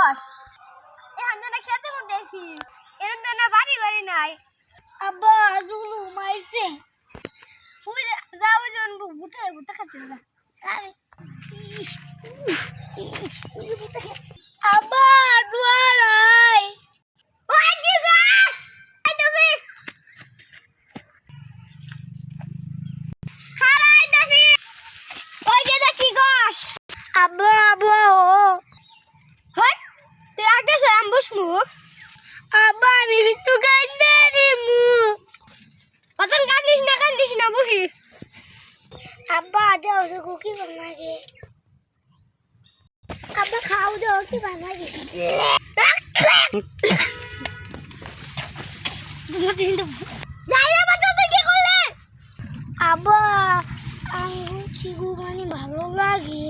গস এখন না খেতে মধ্যে আসি এরকম না বাড়ি বাড়ি নাই আব্বা জুলু মাইছে ফুই যাও জন বুতে বুতে খাতে না আরে আব্বা দুয়ারাই ওই কি গাছ আইতাছি খারাইতাছি ওই যে কি গাছ আব্বা আব্বা হট তুই আগে সাম বসমু আব্বা আমি তো গাইতে দিমু পতন কান্দিস না বুঝি আব্বা দাও সে কুকি বানাগে আব্বা খাও দাও কি বানাগে যাই রে বাচ্চা তুই কি করলে আব্বা আঙ্গুর চিগু গানি ভালো লাগে